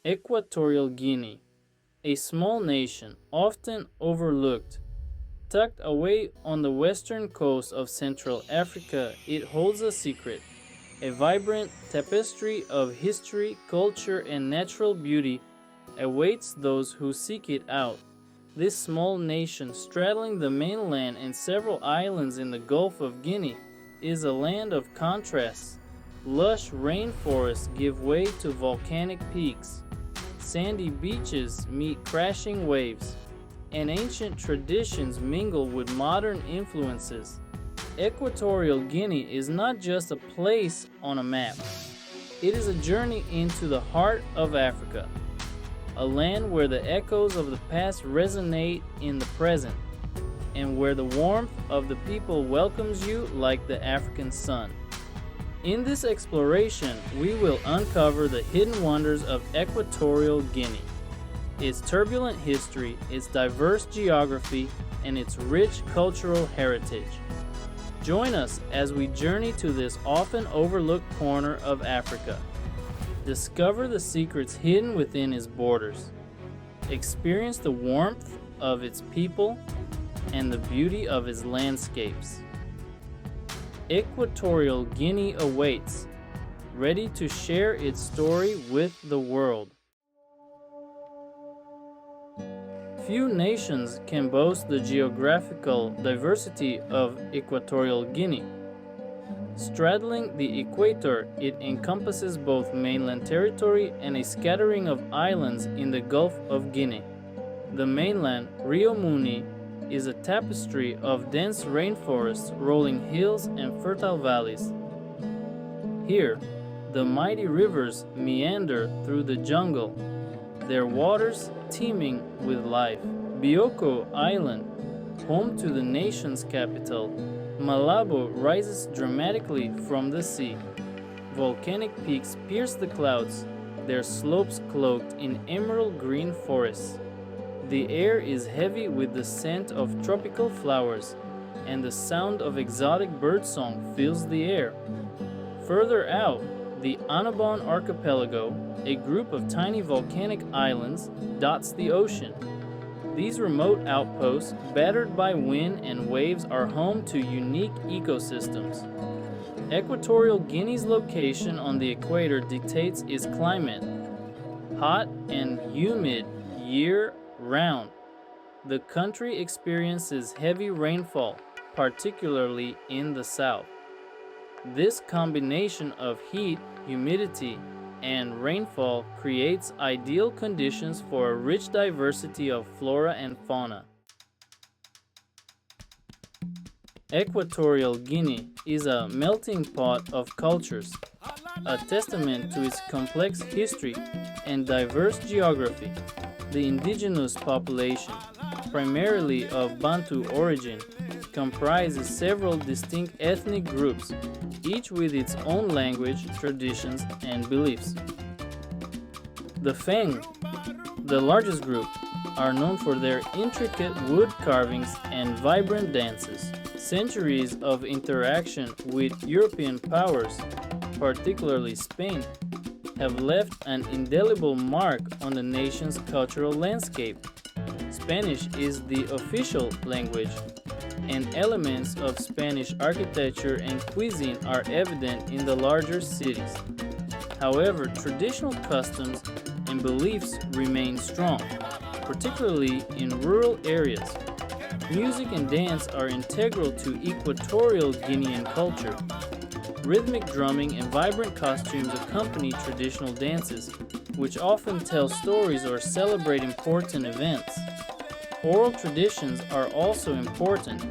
Equatorial Guinea, a small nation often overlooked. Tucked away on the western coast of Central Africa, it holds a secret, a vibrant tapestry of history, culture, and natural beauty awaits those who seek it out. This small nation, straddling the mainland and several islands in the Gulf of Guinea, is a land of contrasts. Lush rainforests give way to volcanic peaks. Sandy beaches meet crashing waves, and ancient traditions mingle with modern influences. Equatorial Guinea is not just a place on a map. It is a journey into the heart of Africa, a land where the echoes of the past resonate in the present, and where the warmth of the people welcomes you like the African sun. In this exploration, we will uncover the hidden wonders of Equatorial Guinea, its turbulent history, its diverse geography, and its rich cultural heritage. Join us as we journey to this often overlooked corner of Africa. Discover the secrets hidden within its borders. Experience the warmth of its people and the beauty of its landscapes. Equatorial Guinea awaits, ready to share its story with the world. Few nations can boast the geographical diversity of Equatorial Guinea. Straddling the equator, it encompasses both mainland territory and a scattering of islands in the Gulf of Guinea. The mainland, Rio Muni, is a tapestry of dense rainforests, rolling hills, and fertile valleys. Here, the mighty rivers meander through the jungle, their waters teeming with life. Bioko Island, home to the nation's capital, Malabo, rises dramatically from the sea. Volcanic peaks pierce the clouds, their slopes cloaked in emerald green forests. The air is heavy with the scent of tropical flowers, and the sound of exotic birdsong fills the air. Further out, the Annobon Archipelago, a group of tiny volcanic islands, dots the ocean. These remote outposts, battered by wind and waves, are home to unique ecosystems. Equatorial Guinea's location on the equator dictates its climate, hot and humid year-round. The country experiences heavy rainfall, particularly in the south. This combination of heat, humidity, and rainfall creates ideal conditions for a rich diversity of flora and fauna. Equatorial Guinea is a melting pot of cultures, a testament to its complex history and diverse geography. The indigenous population, primarily of Bantu origin, comprises several distinct ethnic groups, each with its own language, traditions, and beliefs. The Feng, the largest group, are known for their intricate wood carvings and vibrant dances. Centuries of interaction with European powers, particularly Spain, have left an indelible mark on the nation's cultural landscape. Spanish is the official language, and elements of Spanish architecture and cuisine are evident in the larger cities. However, traditional customs and beliefs remain strong, particularly in rural areas. Music and dance are integral to Equatorial Guinean culture. Rhythmic drumming and vibrant costumes accompany traditional dances, which often tell stories or celebrate important events. Oral traditions are also important,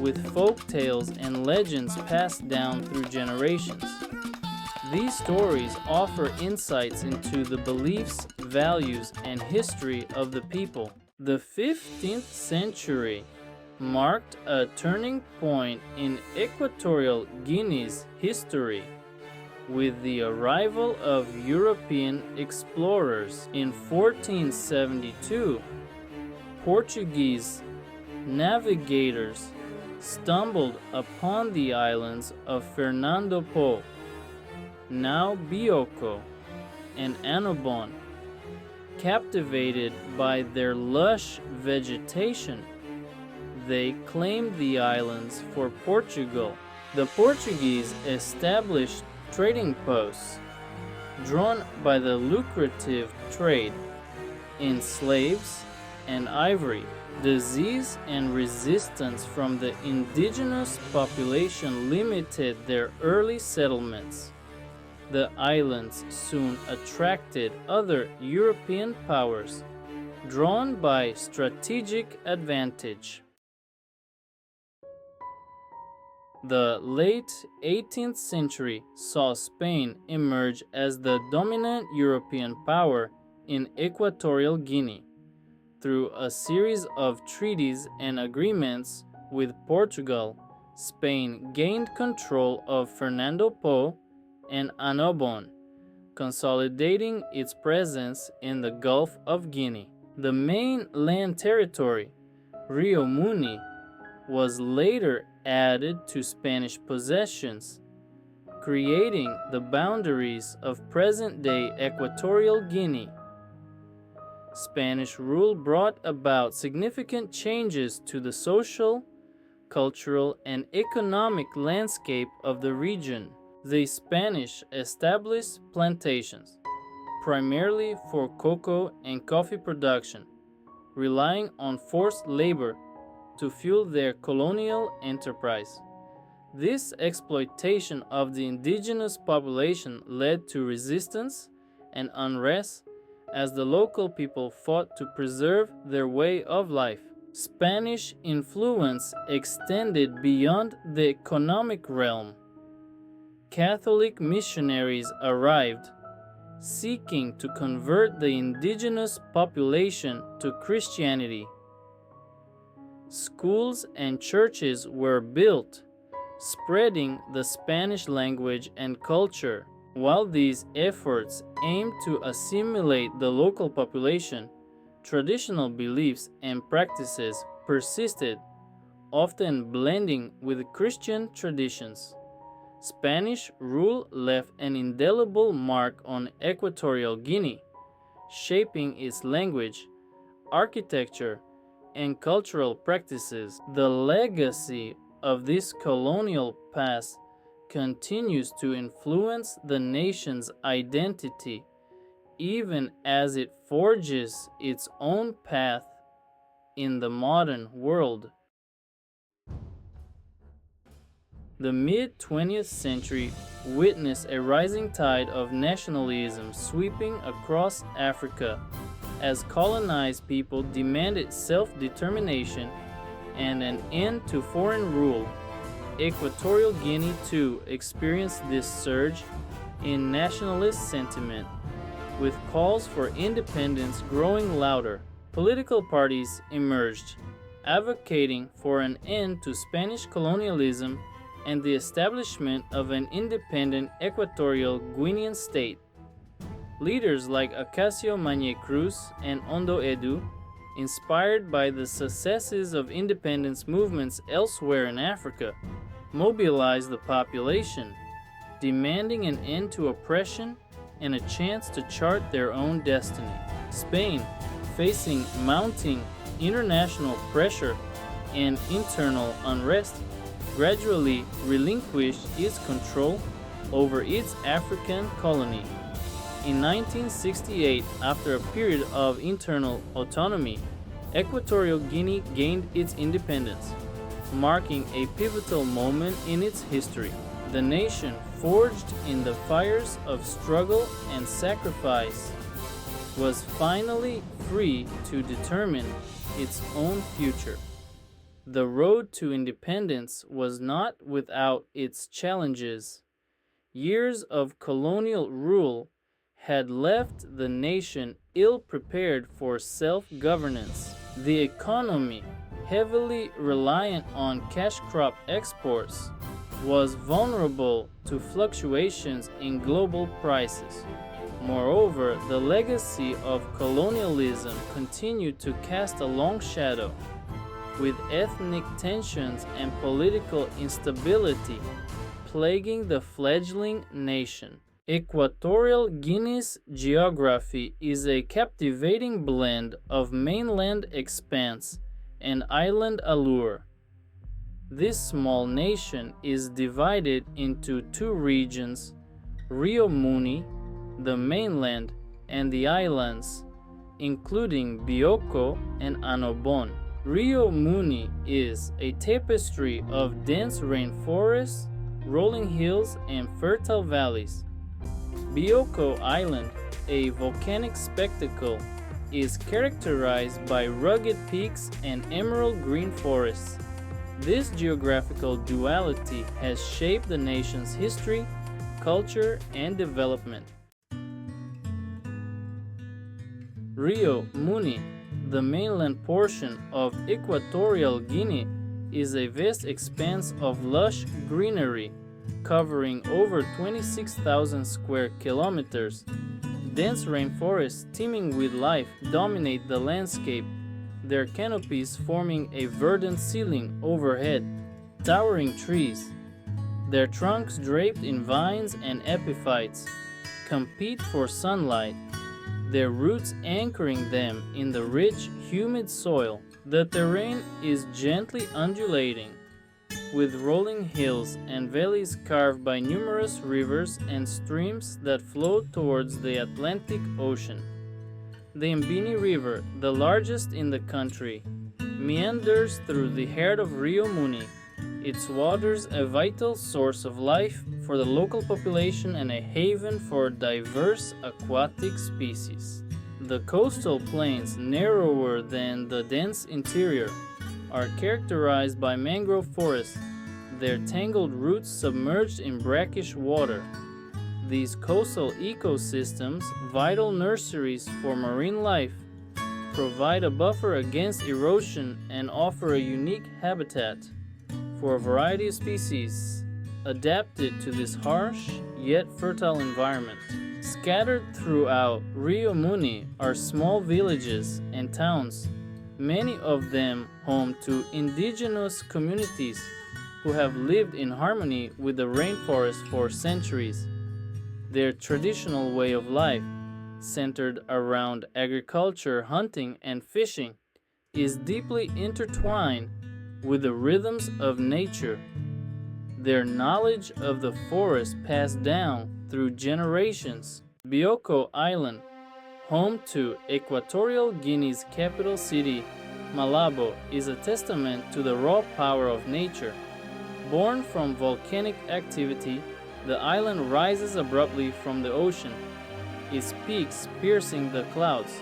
with folk tales and legends passed down through generations. These stories offer insights into the beliefs, values, and history of the people. The 15th century marked a turning point in Equatorial Guinea's history with the arrival of European explorers. In 1472, Portuguese navigators stumbled upon the islands of Fernando Po, now Bioko, and Annobon, captivated by their lush vegetation, they claimed the islands for Portugal. The Portuguese established trading posts, drawn by the lucrative trade in slaves and ivory. Disease and resistance from the indigenous population limited their early settlements. The islands soon attracted other European powers, drawn by strategic advantage. The late 18th century saw Spain emerge as the dominant European power in Equatorial Guinea. Through a series of treaties and agreements with Portugal, Spain gained control of Fernando Po and Annobon, consolidating its presence in the Gulf of Guinea. The main land territory, Rio Muni, was later added to Spanish possessions, creating the boundaries of present-day Equatorial Guinea. Spanish rule brought about significant changes to the social, cultural, and economic landscape of the region. The Spanish established plantations, primarily for cocoa and coffee production, relying on forced labor to fuel their colonial enterprise. This exploitation of the indigenous population led to resistance and unrest as the local people fought to preserve their way of life. Spanish influence extended beyond the economic realm. Catholic missionaries arrived, seeking to convert the indigenous population to Christianity. Schools and churches were built, spreading the Spanish language and culture. While these efforts aimed to assimilate the local population, traditional beliefs and practices persisted, often blending with Christian traditions. Spanish rule left an indelible mark on Equatorial Guinea, shaping its language, architecture, and cultural practices. The legacy of this colonial past continues to influence the nation's identity, even as it forges its own path in the modern world. The mid-20th century witnessed a rising tide of nationalism sweeping across Africa as colonized people demanded self-determination and an end to foreign rule. Equatorial Guinea too experienced this surge in nationalist sentiment, with calls for independence growing louder. Political parties emerged, advocating for an end to Spanish colonialism and the establishment of an independent Equatorial Guinean state. Leaders like Acacio Magne Cruz and Ondo Edu, inspired by the successes of independence movements elsewhere in Africa, mobilized the population, demanding an end to oppression and a chance to chart their own destiny. Spain, facing mounting international pressure and internal unrest, gradually relinquished its control over its African colony. In 1968, after a period of internal autonomy, Equatorial Guinea gained its independence, marking a pivotal moment in its history. The nation, forged in the fires of struggle and sacrifice, was finally free to determine its own future. The road to independence was not without its challenges. Years of colonial rule had left the nation ill-prepared for self-governance. The economy, heavily reliant on cash crop exports, was vulnerable to fluctuations in global prices. Moreover, the legacy of colonialism continued to cast a long shadow, with ethnic tensions and political instability plaguing the fledgling nation. Equatorial Guinea's geography is a captivating blend of mainland expanse and island allure. This small nation is divided into two regions, Rio Muni, the mainland, and the islands, including Bioko and Annobon. Rio Muni is a tapestry of dense rainforests, rolling hills, and fertile valleys. Bioko Island, a volcanic spectacle, is characterized by rugged peaks and emerald green forests. This geographical duality has shaped the nation's history, culture, and development. Rio Muni, the mainland portion of Equatorial Guinea, is a vast expanse of lush greenery covering over 26,000 square kilometers. Dense rainforests teeming with life dominate the landscape, their canopies forming a verdant ceiling overhead. Towering trees, their trunks draped in vines and epiphytes, compete for sunlight, their roots anchoring them in the rich, humid soil. The terrain is gently undulating, with rolling hills and valleys carved by numerous rivers and streams that flow towards the Atlantic Ocean. The Mbini River, the largest in the country, meanders through the heart of Rio Muni, its waters a vital source of life for the local population and a haven for diverse aquatic species. The coastal plains, narrower than the dense interior, are characterized by mangrove forests, their tangled roots submerged in brackish water. These coastal ecosystems, vital nurseries for marine life, provide a buffer against erosion and offer a unique habitat for a variety of species adapted to this harsh yet fertile environment. Scattered throughout Rio Muni are small villages and towns, many of them home to indigenous communities who have lived in harmony with the rainforest for centuries. Their traditional way of life, centered around agriculture, hunting, and fishing, is deeply intertwined with the rhythms of nature. Their knowledge of the forest passed down through generations. Bioko Island, home to Equatorial Guinea's capital city, Malabo, is a testament to the raw power of nature. Born from volcanic activity, the island rises abruptly from the ocean, its peaks piercing the clouds.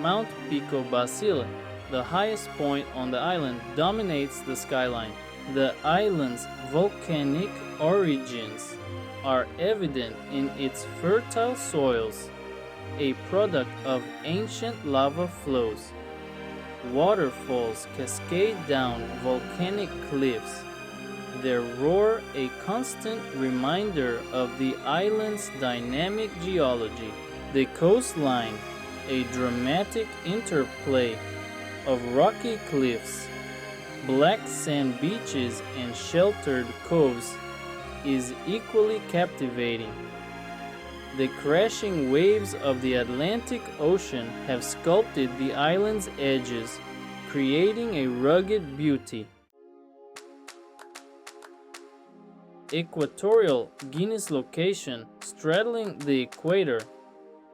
Mount Pico Basile, the highest point on the island, dominates the skyline. The island's volcanic origins are evident in its fertile soils, a product of ancient lava flows. Waterfalls cascade down volcanic cliffs, their roar a constant reminder of the island's dynamic geology. The coastline, a dramatic interplay of rocky cliffs, black sand beaches, and sheltered coves, is equally captivating. The crashing waves of the Atlantic Ocean have sculpted the island's edges, creating a rugged beauty. Equatorial Guinea's location, straddling the equator,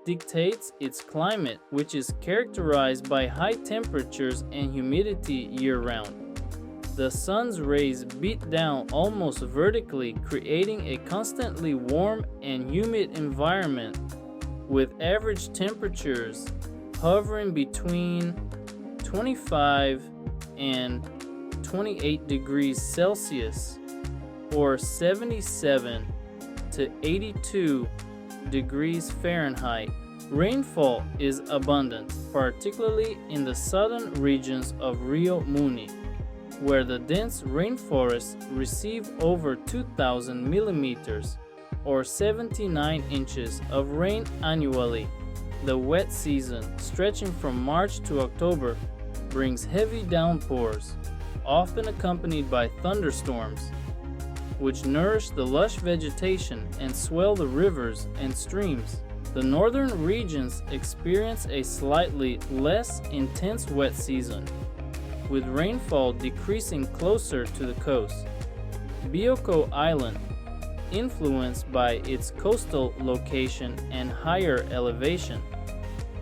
dictates its climate, which is characterized by high temperatures and humidity year-round. The sun's rays beat down almost vertically, creating a constantly warm and humid environment, with average temperatures hovering between 25 and 28 degrees Celsius, or 77 to 82 degrees Fahrenheit. Rainfall is abundant, particularly in the southern regions of Rio Muni, where the dense rainforests receive over 2,000 millimeters or 79 inches of rain annually. The wet season, stretching from March to October, brings heavy downpours, often accompanied by thunderstorms. which nourish the lush vegetation and swell the rivers and streams. The northern regions experience a slightly less intense wet season, with rainfall decreasing closer to the coast. Bioko Island, influenced by its coastal location and higher elevation,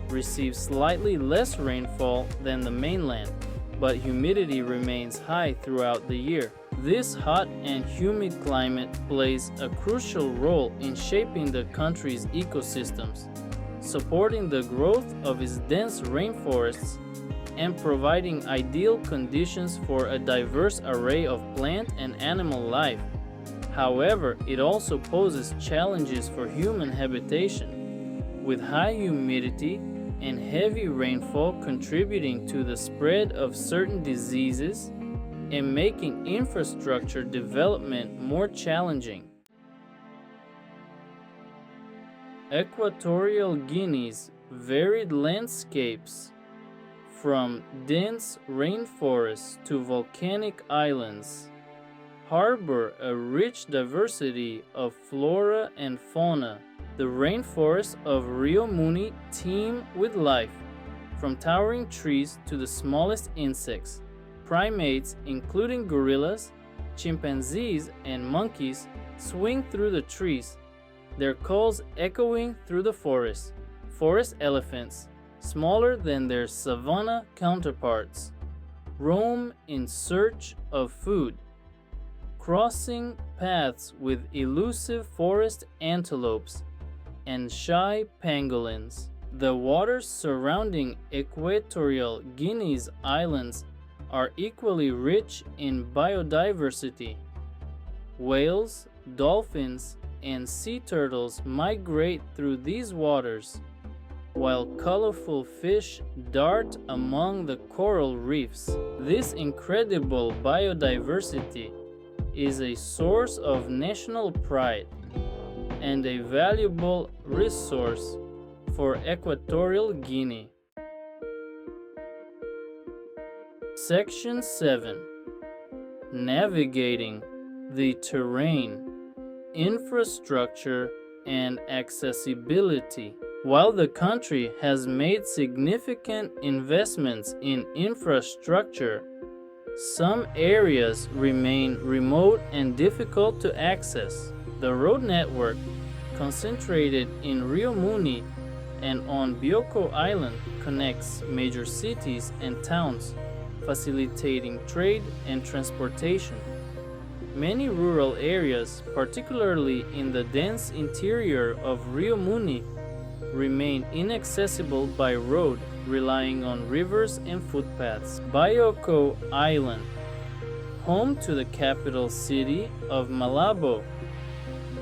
receives slightly less rainfall than the mainland, but humidity remains high throughout the year. This hot and humid climate plays a crucial role in shaping the country's ecosystems, supporting the growth of its dense rainforests and providing ideal conditions for a diverse array of plant and animal life. However, it also poses challenges for human habitation, with high humidity and heavy rainfall contributing to the spread of certain diseases and making infrastructure development more challenging. Equatorial Guinea's varied landscapes, from dense rainforests to volcanic islands, harbor a rich diversity of flora and fauna. The rainforests of Rio Muni teem with life, from towering trees to the smallest insects. Primates, including gorillas, chimpanzees, and monkeys, swing through the trees, their calls echoing through the forest. Forest elephants, smaller than their savanna counterparts, roam in search of food, crossing paths with elusive forest antelopes and shy pangolins. The waters surrounding Equatorial Guinea's islands are equally rich in biodiversity. Whales, dolphins, and sea turtles migrate through these waters, while colorful fish dart among the coral reefs. This incredible biodiversity is a source of national pride and a valuable resource for Equatorial Guinea. Section 7. Navigating the terrain, infrastructure, and accessibility. While the country has made significant investments in infrastructure, some areas remain remote and difficult to access. The road network, concentrated in Rio Muni and on Bioko Island, connects major cities and towns, facilitating trade and transportation. Many rural areas, particularly in the dense interior of Rio Muni, remain inaccessible by road, relying on rivers and footpaths. Bioko Island, home to the capital city of Malabo,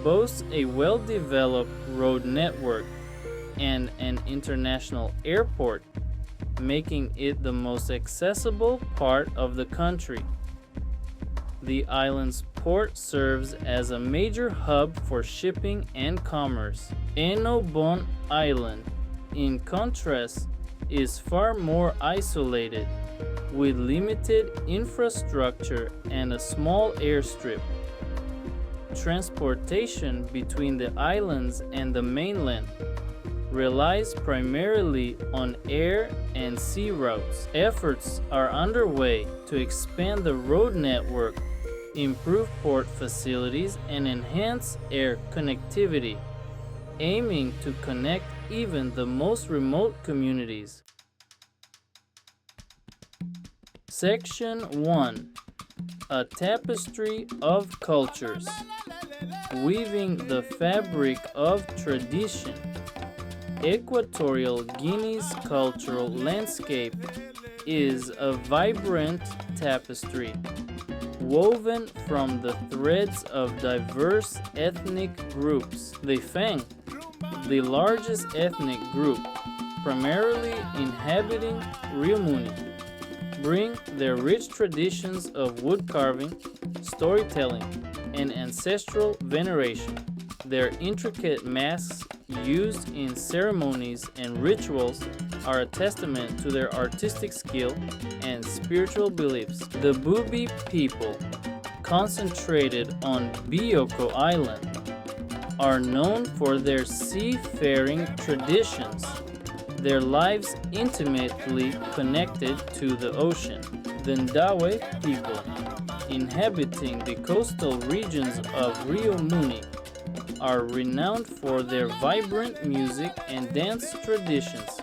boasts a well-developed road network and an international airport, making it the most accessible part of the country. The island's port serves as a major hub for shipping and commerce. Enobon Island, in contrast, is far more isolated, with limited infrastructure and a small airstrip. Transportation between the islands and the mainland relies primarily on air and sea routes. Efforts are underway to expand the road network, improve port facilities, and enhance air connectivity, aiming to connect even the most remote communities. Section 1. A tapestry of cultures, weaving the fabric of tradition. Equatorial Guinea's cultural landscape is a vibrant tapestry, woven from the threads of diverse ethnic groups. The Fang, the largest ethnic group, primarily inhabiting Rio Muni, bring their rich traditions of wood carving, storytelling, and ancestral veneration. Their intricate masks used in ceremonies and rituals are a testament to their artistic skill and spiritual beliefs. The Bubi people, concentrated on Bioko Island, are known for their seafaring traditions, their lives intimately connected to the ocean. The Ndawe people, inhabiting the coastal regions of Rio Muni, are renowned for their vibrant music and dance traditions.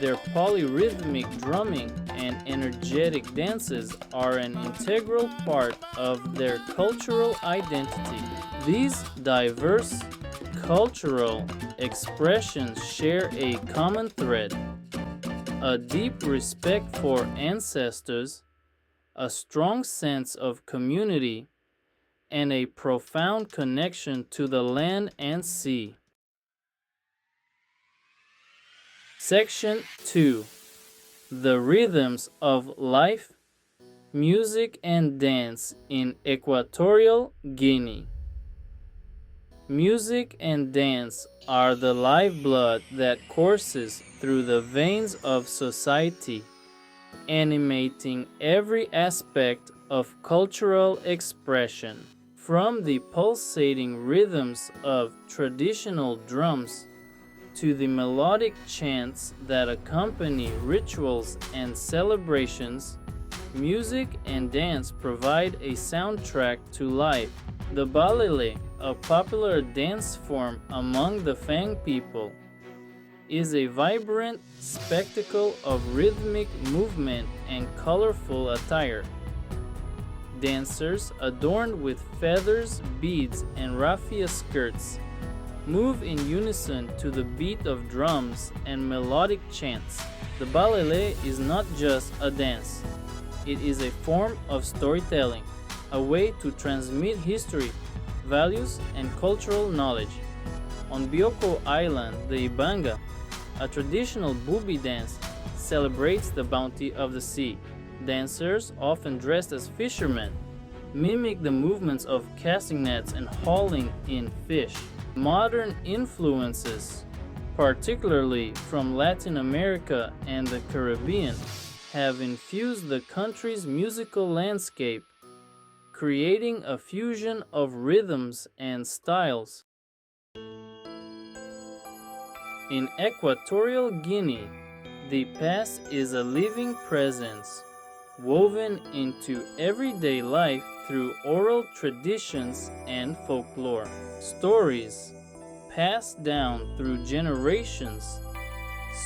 Their polyrhythmic drumming and energetic dances are an integral part of their cultural identity. These diverse cultural expressions share a common thread: a deep respect for ancestors, a strong sense of community, and a profound connection to the land and sea. Section 2. The Rhythms of Life, Music and Dance in Equatorial Guinea. Music and dance are the lifeblood that courses through the veins of society, animating every aspect of cultural expression. From the pulsating rhythms of traditional drums to the melodic chants that accompany rituals and celebrations, music and dance provide a soundtrack to life. The balele, a popular dance form among the Fang people, is a vibrant spectacle of rhythmic movement and colorful attire. Dancers, adorned with feathers, beads, and raffia skirts, move in unison to the beat of drums and melodic chants. The balele is not just a dance. It is a form of storytelling, a way to transmit history, values, and cultural knowledge. On Bioko Island, the Ibanga, a traditional booby dance, celebrates the bounty of the sea. Dancers, often dressed as fishermen, mimic the movements of casting nets and hauling in fish. Modern influences, particularly from Latin America and the Caribbean, have infused the country's musical landscape, creating a fusion of rhythms and styles. In Equatorial Guinea, the past is a living presence, woven into everyday life through oral traditions and folklore. Stories, passed down through generations,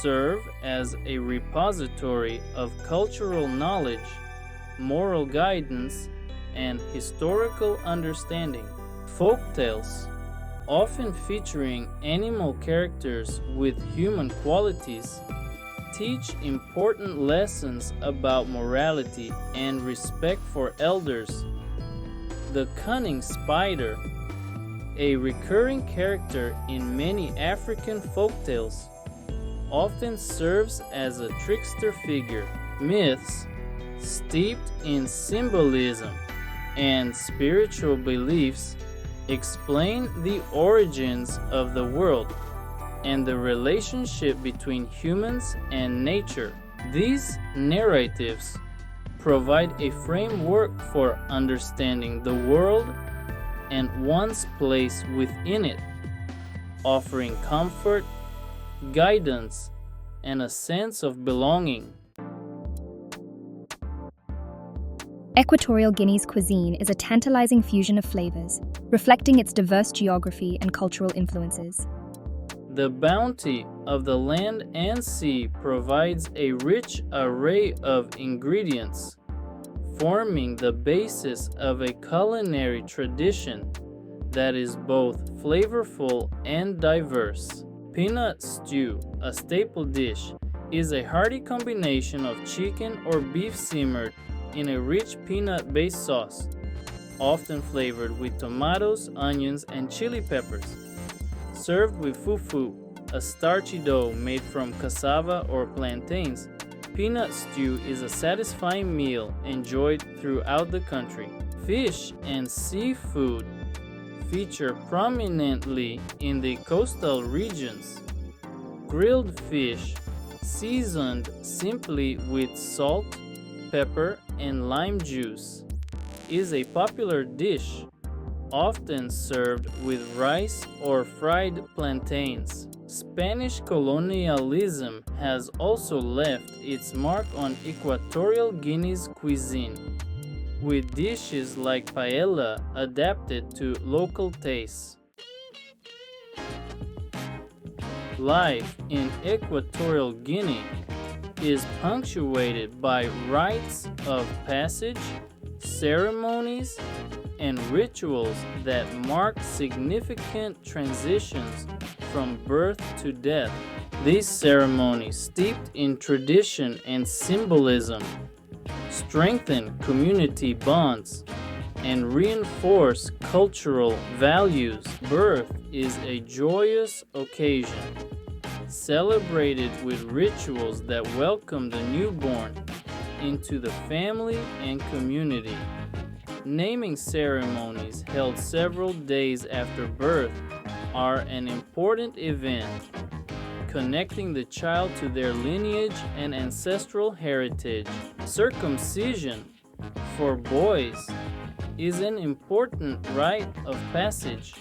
serve as a repository of cultural knowledge, moral guidance, and historical understanding. Folktales, often featuring animal characters with human qualities, teach important lessons about morality and respect for elders. The cunning spider, a recurring character in many African folktales, often serves as a trickster figure. Myths, steeped in symbolism and spiritual beliefs, explain the origins of the world and the relationship between humans and nature. These narratives provide a framework for understanding the world and one's place within it, offering comfort, guidance, and a sense of belonging. Equatorial Guinea's cuisine is a tantalizing fusion of flavors, reflecting its diverse geography and cultural influences. The bounty of the land and sea provides a rich array of ingredients, forming the basis of a culinary tradition that is both flavorful and diverse. Peanut stew, a staple dish, is a hearty combination of chicken or beef simmered in a rich peanut-based sauce, often flavored with tomatoes, onions, and chili peppers. Served with fufu, a starchy dough made from cassava or plantains, peanut stew is a satisfying meal enjoyed throughout the country. Fish and seafood feature prominently in the coastal regions. Grilled fish, seasoned simply with salt, pepper, and lime juice, is a popular dish, often served with rice or fried plantains. Spanish colonialism has also left its mark on Equatorial Guinea's cuisine, with dishes like paella adapted to local tastes. Life in Equatorial Guinea is punctuated by rites of passage, ceremonies, and rituals that mark significant transitions from birth to death. These ceremonies, steeped in tradition and symbolism, strengthen community bonds and reinforce cultural values. Birth is a joyous occasion, celebrated with rituals that welcome the newborn into the family and community. Naming ceremonies held several days after birth are an important event, connecting the child to their lineage and ancestral heritage. Circumcision for boys is an important rite of passage,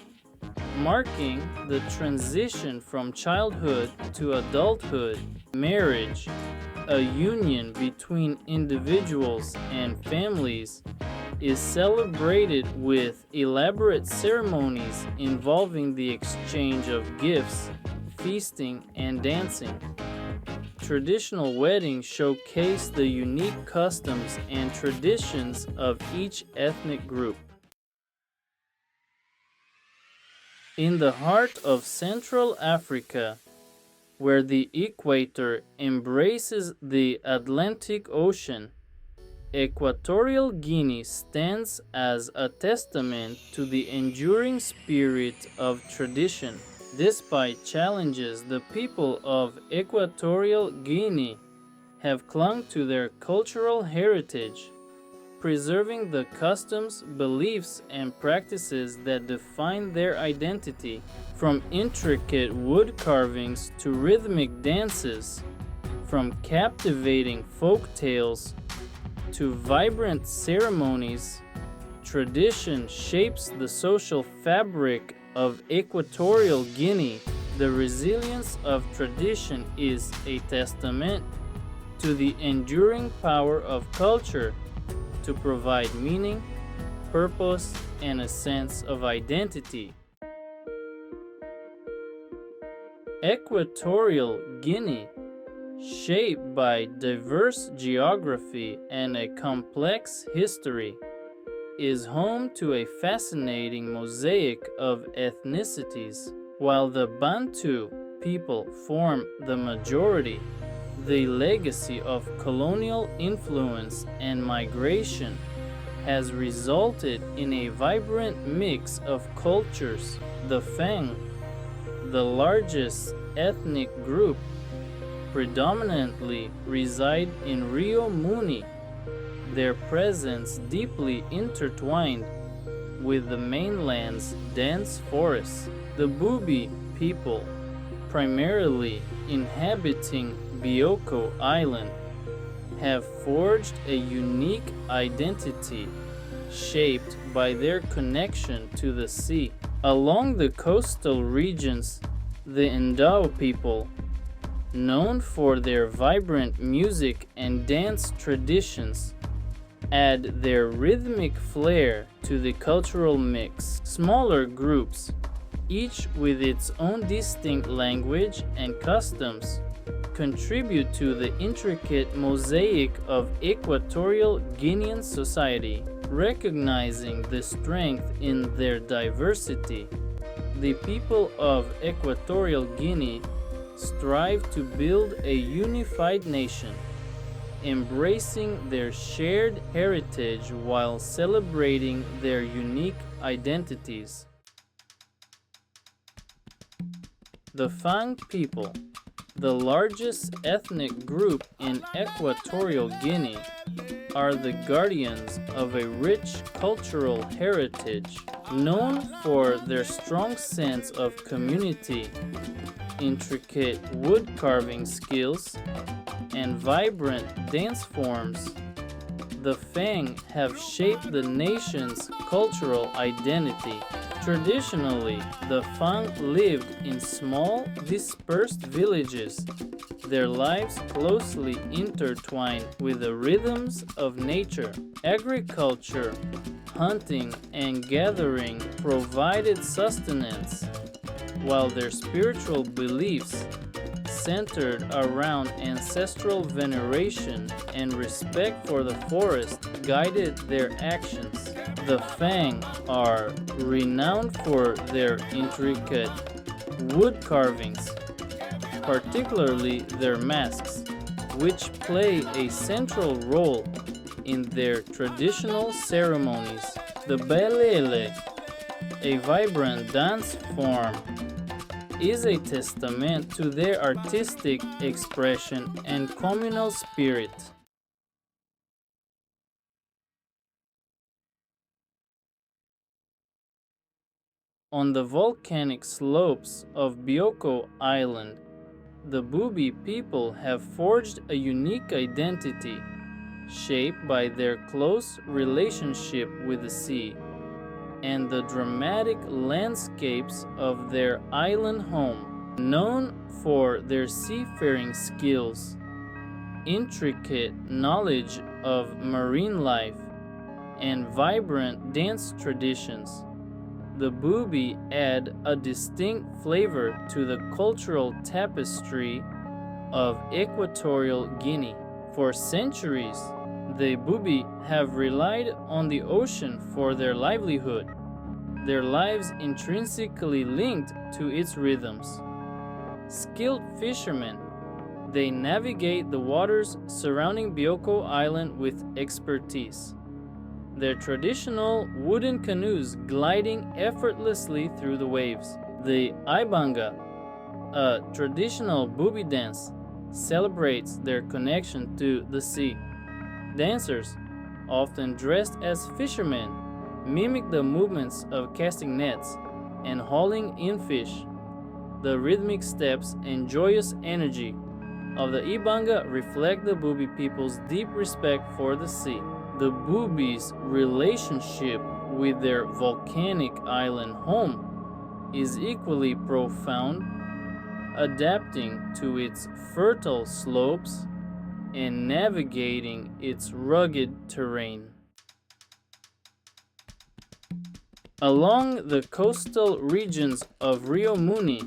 marking the transition from childhood to adulthood. Marriage, a union between individuals and families, is celebrated with elaborate ceremonies involving the exchange of gifts, feasting, and dancing. Traditional weddings showcase the unique customs and traditions of each ethnic group. In the heart of Central Africa, where the equator embraces the Atlantic Ocean, Equatorial Guinea stands as a testament to the enduring spirit of tradition. Despite challenges, the people of Equatorial Guinea have clung to their cultural heritage, preserving the customs, beliefs, and practices that define their identity. From intricate wood carvings to rhythmic dances, from captivating folk tales to vibrant ceremonies, tradition shapes the social fabric of Equatorial Guinea. The resilience of tradition is a testament to the enduring power of culture to provide meaning, purpose, and a sense of identity. Equatorial Guinea, shaped by diverse geography and a complex history, is home to a fascinating mosaic of ethnicities. While the Bantu people form the majority, the legacy of colonial influence and migration has resulted in a vibrant mix of cultures. The Fang, the largest ethnic group, predominantly reside in Rio Muni, their presence deeply intertwined with the mainland's dense forests. The Bubi people, primarily inhabiting Bioko Island, have forged a unique identity shaped by their connection to the sea. Along the coastal regions, the Ndao people, known for their vibrant music and dance traditions, add their rhythmic flair to the cultural mix. Smaller groups, each with its own distinct language and customs, contribute to the intricate mosaic of Equatorial Guinean society. Recognizing the strength in their diversity, the people of Equatorial Guinea strive to build a unified nation, embracing their shared heritage while celebrating their unique identities. The Fang people, the largest ethnic group in Equatorial Guinea, are the guardians of a rich cultural heritage. Known for their strong sense of community, intricate wood carving skills, and vibrant dance forms, the Fang have shaped the nation's cultural identity. Traditionally, the Fang lived in small, dispersed villages, their lives closely intertwined with the rhythms of nature. Agriculture, hunting, and gathering provided sustenance, while their spiritual beliefs centered around ancestral veneration and respect for the forest guided their actions. The Fang are renowned for their intricate wood carvings, particularly their masks, which play a central role in their traditional ceremonies. The Belele, a vibrant dance form, is a testament to their artistic expression and communal spirit. On the volcanic slopes of Bioko Island, the Bubi people have forged a unique identity, shaped by their close relationship with the sea and the dramatic landscapes of their island home. Known for their seafaring skills, intricate knowledge of marine life, and vibrant dance traditions, the Bubi add a distinct flavor to the cultural tapestry of Equatorial Guinea. For centuries, the Bubi have relied on the ocean for their livelihood, their lives intrinsically linked to its rhythms. Skilled fishermen, they navigate the waters surrounding Bioko Island with expertise, their traditional wooden canoes gliding effortlessly through the waves. The Ibanga, a traditional Bubi dance, celebrates their connection to the sea. Dancers, often dressed as fishermen, mimic the movements of casting nets and hauling in fish. The rhythmic steps and joyous energy of the Ibanga reflect the Bubi people's deep respect for the sea. The Bubi's relationship with their volcanic island home is equally profound, adapting to its fertile slopes and navigating its rugged terrain. Along the coastal regions of Rio Muni,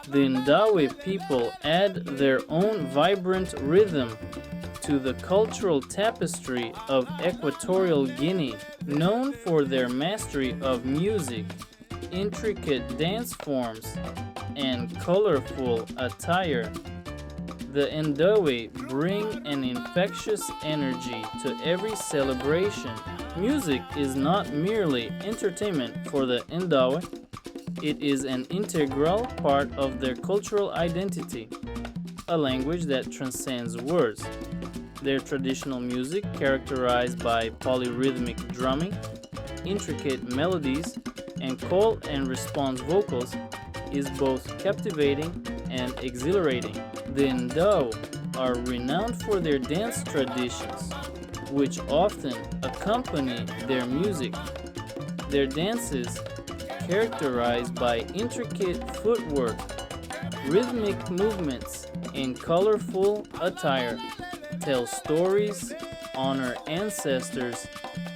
the Ndawe people add their own vibrant rhythm to the cultural tapestry of Equatorial Guinea. Known for their mastery of music, intricate dance forms, and colorful attire, the Ndawe bring an infectious energy to every celebration. Music is not merely entertainment for the Ndawe, it is an integral part of their cultural identity, a language that transcends words. Their traditional music, characterized by polyrhythmic drumming, intricate melodies, and call and response vocals, is both captivating and exhilarating. The Ndao are renowned for their dance traditions, which often accompany their music. Their dances, characterized by intricate footwork, rhythmic movements, and colorful attire, tell stories, honor ancestors,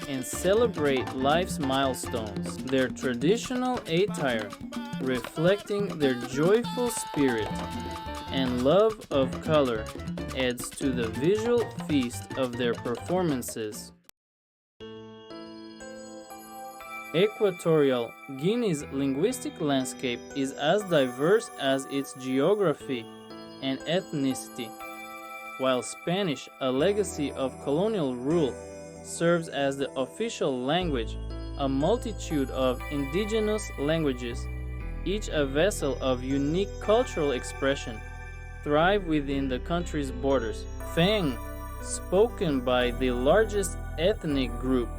and celebrate life's milestones. Their traditional attire, reflecting their joyful spirit and love of color, adds to the visual feast of their performances. Equatorial Guinea's linguistic landscape is as diverse as its geography and ethnicity. While Spanish, a legacy of colonial rule, serves as the official language, a multitude of indigenous languages, each a vessel of unique cultural expression, thrive within the country's borders. Fang, spoken by the largest ethnic group,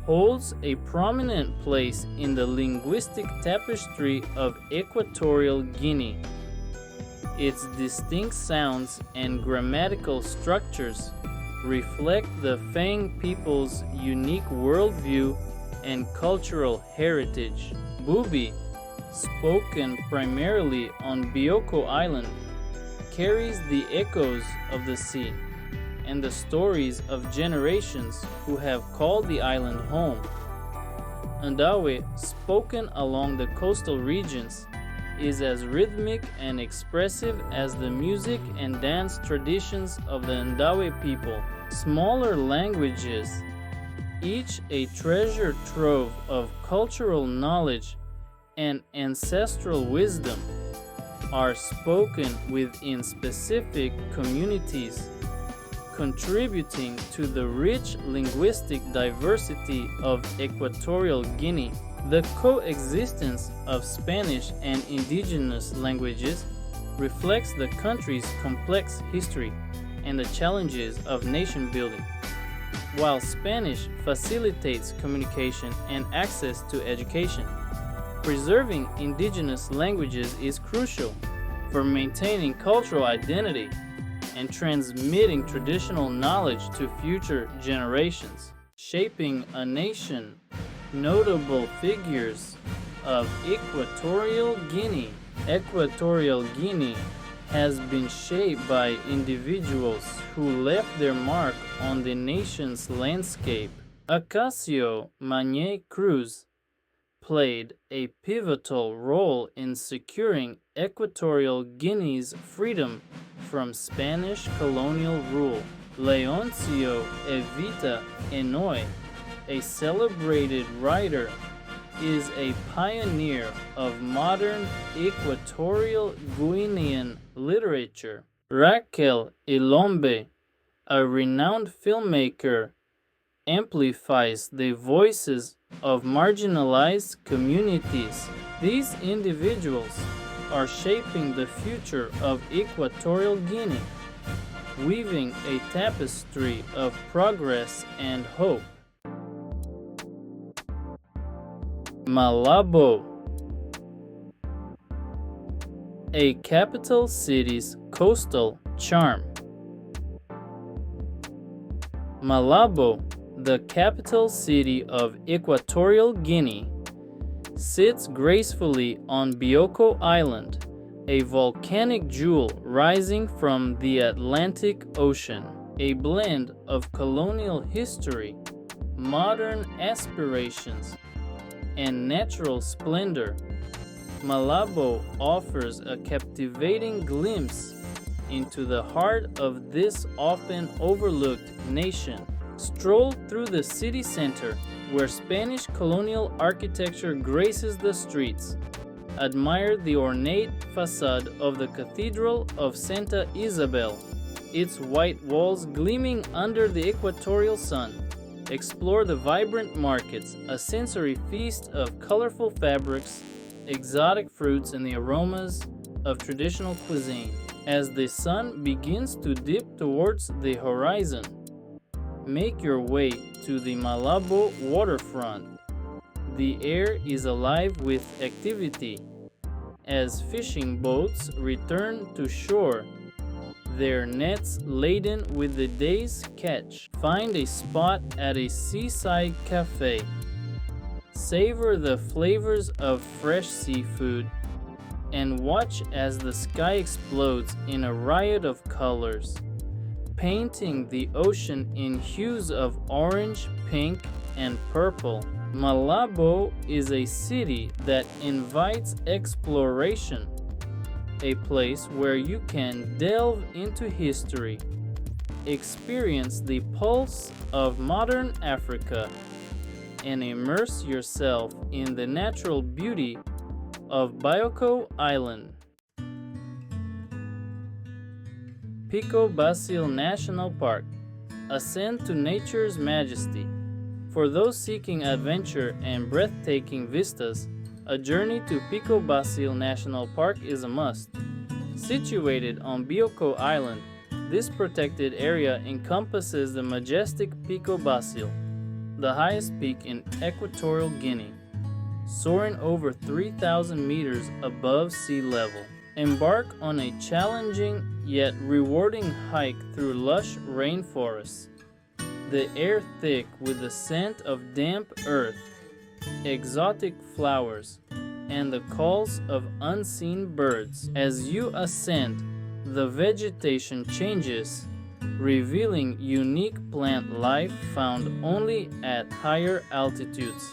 holds a prominent place in the linguistic tapestry of Equatorial Guinea. Its distinct sounds and grammatical structures reflect the Fang people's unique worldview and cultural heritage. Bubi, spoken primarily on Bioko Island, carries the echoes of the sea and the stories of generations who have called the island home. Ndawe, spoken along the coastal regions, is as rhythmic and expressive as the music and dance traditions of the Ndawe people. Smaller languages, each a treasure trove of cultural knowledge and ancestral wisdom, are spoken within specific communities, contributing to the rich linguistic diversity of Equatorial Guinea. The coexistence of Spanish and indigenous languages reflects the country's complex history and the challenges of nation building. While Spanish facilitates communication and access to education, preserving indigenous languages is crucial for maintaining cultural identity and transmitting traditional knowledge to future generations. Shaping a nation, notable figures of Equatorial Guinea. Equatorial Guinea has been shaped by individuals who left their mark on the nation's landscape. Acacio Magne Cruz played a pivotal role in securing Equatorial Guinea's freedom from Spanish colonial rule. Leoncio Evita Enoy, a celebrated writer, is a pioneer of modern Equatorial Guinean literature. Raquel Ilombe, a renowned filmmaker, amplifies the voices of marginalized communities. These individuals are shaping the future of Equatorial Guinea, weaving a tapestry of progress and hope. Malabo, a capital city's coastal charm. Malabo, the capital city of Equatorial Guinea, sits gracefully on Bioko Island, a volcanic jewel rising from the Atlantic Ocean. A blend of colonial history, modern aspirations, and natural splendor, Malabo offers a captivating glimpse into the heart of this often overlooked nation. Stroll through the city center, where Spanish colonial architecture graces the streets. Admire the ornate facade of the Cathedral of Santa Isabel, its white walls gleaming under the equatorial sun. Explore the vibrant markets, a sensory feast of colorful fabrics, exotic fruits, and the aromas of traditional cuisine. As the sun begins to dip towards the horizon, make your way to the Malabo waterfront. The air is alive with activity as fishing boats return to shore, their nets laden with the day's catch. Find a spot at a seaside cafe. Savor the flavors of fresh seafood and watch as the sky explodes in a riot of colors, painting the ocean in hues of orange, pink, and purple. Malabo is a city that invites exploration, a place where you can delve into history, experience the pulse of modern Africa, and immerse yourself in the natural beauty of Bioko Island. Pico Basil National Park. Ascend to nature's majesty. For those seeking adventure and breathtaking vistas, a journey to Pico Basil National Park is a must. Situated on Bioko Island, this protected area encompasses the majestic Pico Basil, the highest peak in Equatorial Guinea, soaring over 3,000 meters above sea level. Embark on a challenging yet rewarding hike through lush rainforests, the air thick with the scent of damp earth, exotic flowers, and the calls of unseen birds. As you ascend, the vegetation changes, revealing unique plant life found only at higher altitudes.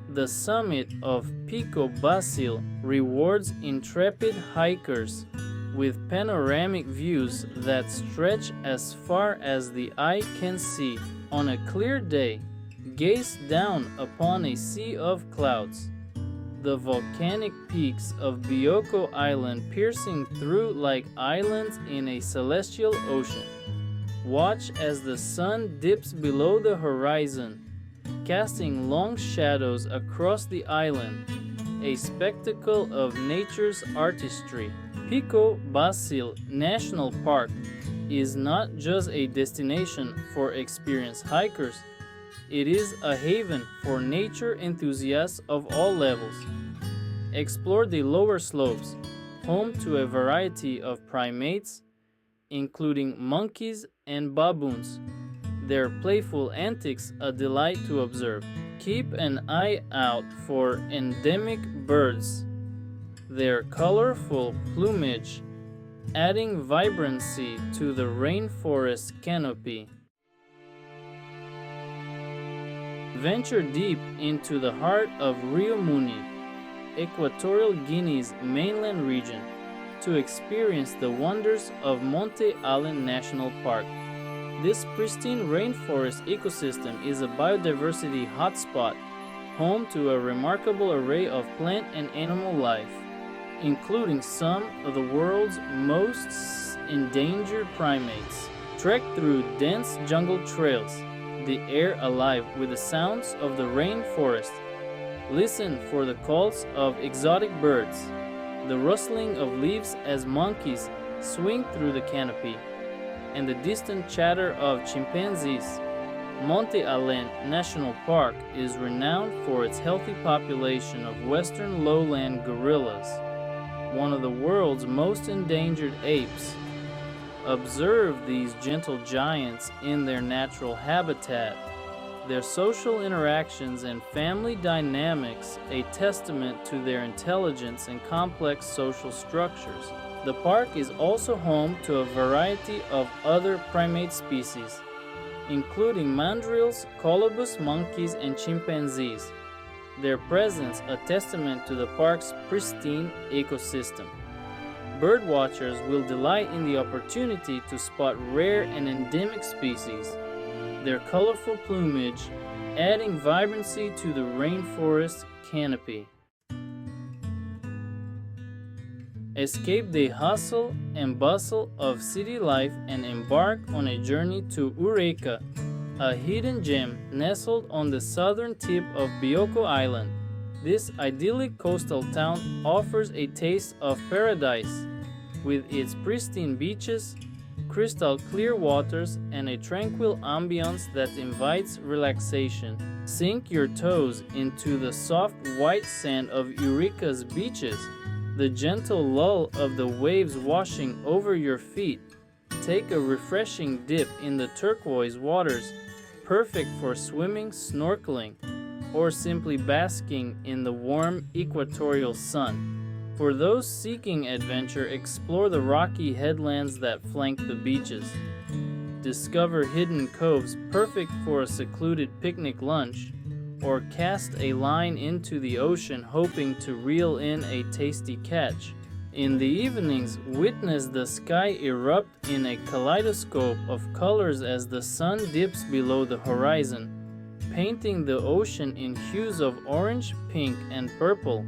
The summit of Pico Basil rewards intrepid hikers with panoramic views that stretch as far as the eye can see. On a clear day, gaze down upon a sea of clouds, the volcanic peaks of Bioko Island piercing through like islands in a celestial ocean. Watch as the sun dips below the horizon, casting long shadows across the island, a spectacle of nature's artistry. Pico Basil National Park is not just a destination for experienced hikers, it is a haven for nature enthusiasts of all levels. Explore the lower slopes, home to a variety of primates, including monkeys and baboons, their playful antics a delight to observe. Keep an eye out for endemic birds, their colorful plumage adding vibrancy to the rainforest canopy. Venture deep into the heart of Rio Muni, Equatorial Guinea's mainland region, to experience the wonders of Monte Allen National Park. This pristine rainforest ecosystem is a biodiversity hotspot, home to a remarkable array of plant and animal life, including some of the world's most endangered primates. Trek through dense jungle trails, the air alive with the sounds of the rainforest. Listen for the calls of exotic birds, the rustling of leaves as monkeys swing through the canopy, and the distant chatter of chimpanzees. Monte Allen National Park is renowned for its healthy population of western lowland gorillas, one of the world's most endangered apes. Observe these gentle giants in their natural habitat, their social interactions and family dynamics a testament to their intelligence and complex social structures. The park is also home to a variety of other primate species, including mandrills, colobus monkeys, and chimpanzees, their presence a testament to the park's pristine ecosystem. Birdwatchers will delight in the opportunity to spot rare and endemic species, their colorful plumage adding vibrancy to the rainforest canopy. Escape the hustle and bustle of city life and embark on a journey to Eureka, a hidden gem nestled on the southern tip of Bioko Island. This idyllic coastal town offers a taste of paradise, with its pristine beaches, crystal clear waters, and a tranquil ambience that invites relaxation. Sink your toes into the soft white sand of Eureka's beaches, the gentle lull of the waves washing over your feet. Take a refreshing dip in the turquoise waters, perfect for swimming, snorkeling, or simply basking in the warm equatorial sun. For those seeking adventure, explore the rocky headlands that flank the beaches. Discover hidden coves perfect for a secluded picnic lunch, or cast a line into the ocean hoping to reel in a tasty catch. In the evenings, witness the sky erupt in a kaleidoscope of colors as the sun dips below the horizon, painting the ocean in hues of orange, pink, and purple.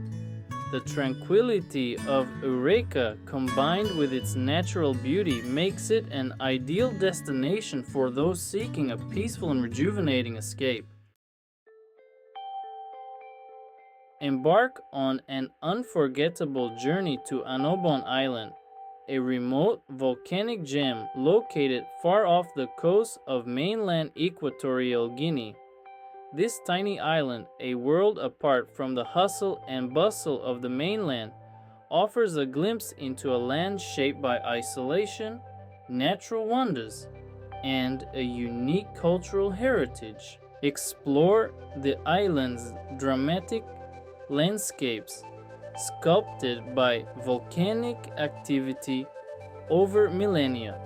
The tranquility of Eureka, combined with its natural beauty, makes it an ideal destination for those seeking a peaceful and rejuvenating escape. Embark on an unforgettable journey to Anobon Island, a remote volcanic gem located far off the coast of mainland Equatorial Guinea. This tiny island, a world apart from the hustle and bustle of the mainland, offers a glimpse into a land shaped by isolation, natural wonders, and a unique cultural heritage. Explore the island's dramatic landscapes, sculpted by volcanic activity over millennia.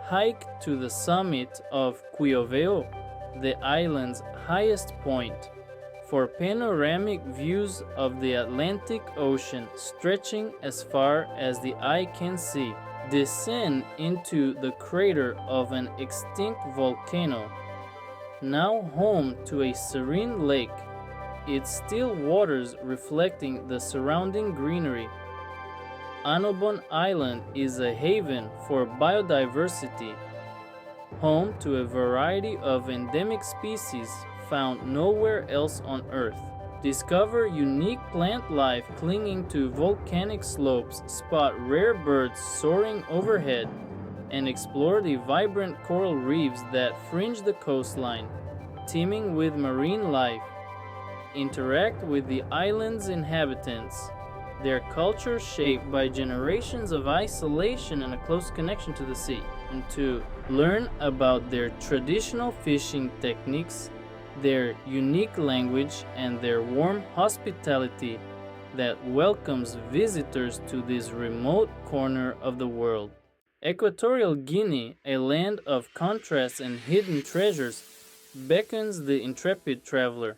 Hike to the summit of Quioveo, the island's highest point, for panoramic views of the Atlantic Ocean stretching as far as the eye can see. Descend into the crater of an extinct volcano, now home to a serene lake, its still waters reflecting the surrounding greenery. Anobon Island is a haven for biodiversity, home to a variety of endemic species found nowhere else on Earth. Discover unique plant life clinging to volcanic slopes, spot rare birds soaring overhead, and explore the vibrant coral reefs that fringe the coastline, teeming with marine life. Interact with the island's inhabitants, their culture shaped by generations of isolation and a close connection to the sea, and to learn about their traditional fishing techniques, their unique language, and their warm hospitality that welcomes visitors to this remote corner of the world. Equatorial Guinea, a land of contrasts and hidden treasures, beckons the intrepid traveler.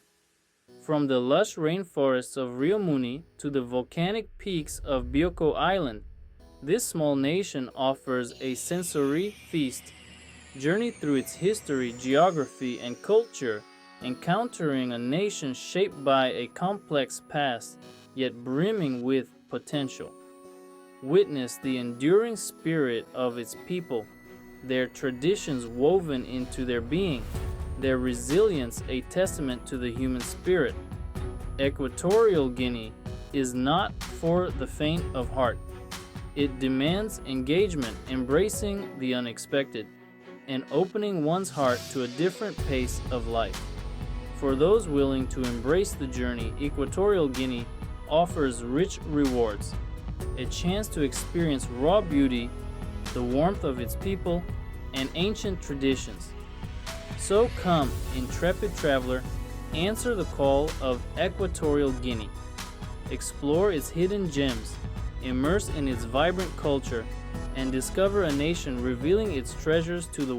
From the lush rainforests of Rio Muni to the volcanic peaks of Bioko Island, this small nation offers a sensory feast. Journey through its history, geography, and culture, encountering a nation shaped by a complex past, yet brimming with potential. Witness the enduring spirit of its people, their traditions woven into their being, their resilience a testament to the human spirit. Equatorial Guinea is not for the faint of heart. It demands engagement, embracing the unexpected, and opening one's heart to a different pace of life. For those willing to embrace the journey, Equatorial Guinea offers rich rewards, a chance to experience raw beauty, the warmth of its people, and ancient traditions. So come, intrepid traveler, answer the call of Equatorial Guinea. Explore its hidden gems, immerse in its vibrant culture, and discover a nation revealing its treasures to the